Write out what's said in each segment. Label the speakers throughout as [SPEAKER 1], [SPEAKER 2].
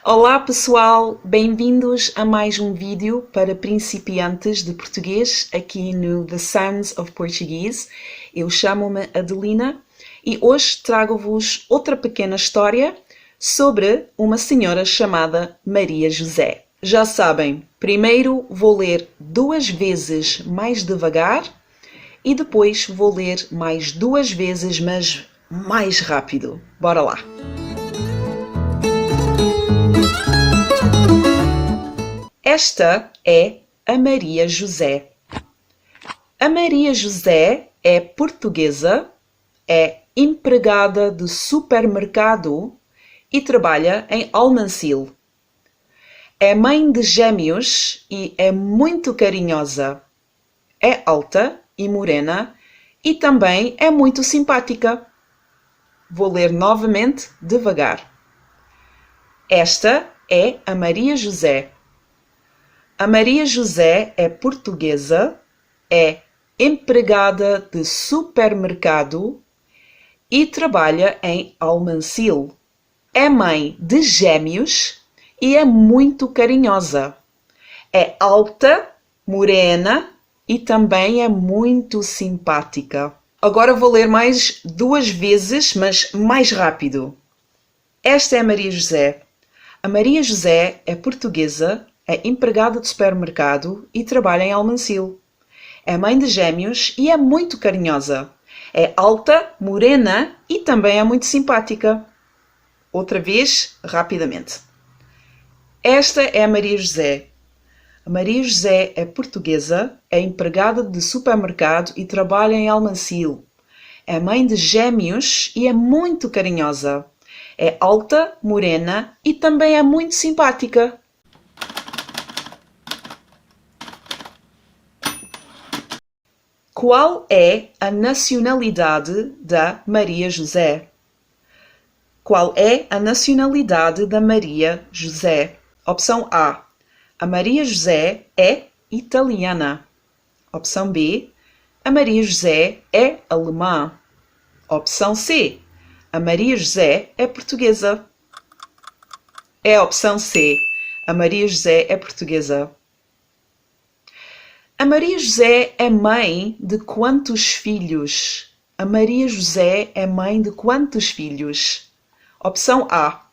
[SPEAKER 1] Olá pessoal, bem-vindos a mais um vídeo para principiantes de português aqui no The Sounds of Portuguese. Eu chamo-me Adelina e hoje trago-vos outra pequena história sobre uma senhora chamada Maria José. Já sabem, primeiro vou ler 2 vezes mais devagar e depois vou ler mais 2 vezes, mas mais rápido. Bora lá! Esta é a Maria José. A Maria José é portuguesa, é empregada de supermercado e trabalha em Almancil. É mãe de gêmeos e é muito carinhosa. É alta e morena e também é muito simpática. Vou ler novamente devagar. Esta é a Maria José. A Maria José é portuguesa, é empregada de supermercado e trabalha em Almancil. É mãe de gêmeos e é muito carinhosa. É alta, morena e também é muito simpática. Agora vou ler mais 2 vezes, mas mais rápido. Esta é a Maria José. A Maria José é portuguesa, é empregada de supermercado e trabalha em Almancil. É mãe de gêmeos e é muito carinhosa. É alta, morena e também é muito simpática. Outra vez, rapidamente. Esta é a Maria José. A Maria José é portuguesa, é empregada de supermercado e trabalha em Almancil. É mãe de gêmeos e é muito carinhosa. É alta, morena e também é muito simpática. Qual é a nacionalidade da Maria José? Qual é a nacionalidade da Maria José? Opção A. A Maria José é italiana. Opção B. A Maria José é alemã. Opção C. A Maria José é portuguesa. É a opção C. A Maria José é portuguesa. A Maria José é mãe de quantos filhos? A Maria José é mãe de quantos filhos? Opção A.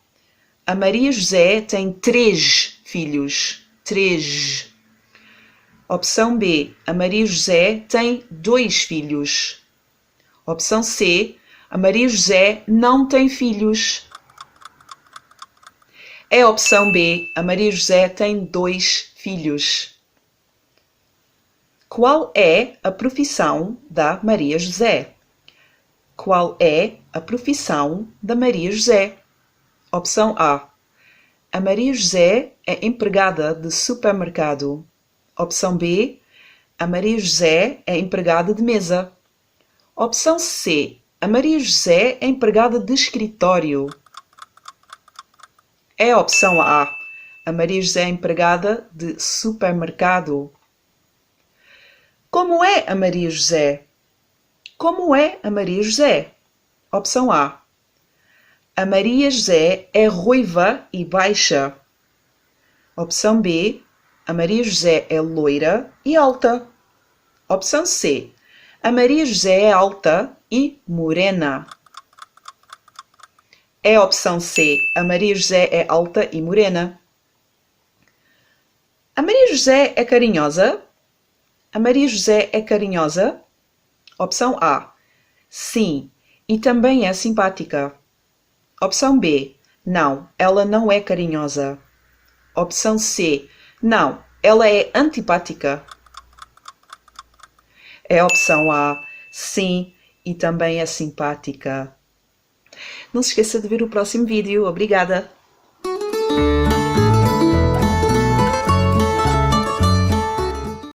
[SPEAKER 1] A Maria José tem 3 filhos. 3. Opção B. A Maria José tem 2 filhos. Opção C. A Maria José não tem filhos. É a opção B. A Maria José tem 2 filhos. Qual é a profissão da Maria José? Qual é a profissão da Maria José? Opção A. A Maria José é empregada de supermercado. Opção B. A Maria José é empregada de mesa. Opção C. A Maria José é empregada de escritório. É a opção A. A Maria José é empregada de supermercado. Como é a Maria José? Como é a Maria José? Opção A. A Maria José é ruiva e baixa. Opção B. A Maria José é loira e alta. Opção C. A Maria José é alta e morena. É a opção C. A Maria José é alta e morena. A Maria José é carinhosa? A Maria José é carinhosa? Opção A. Sim, e também é simpática. Opção B. Não, ela não é carinhosa. Opção C. Não, ela é antipática. É a opção A. Sim, e também é simpática. Não se esqueça de ver o próximo vídeo. Obrigada!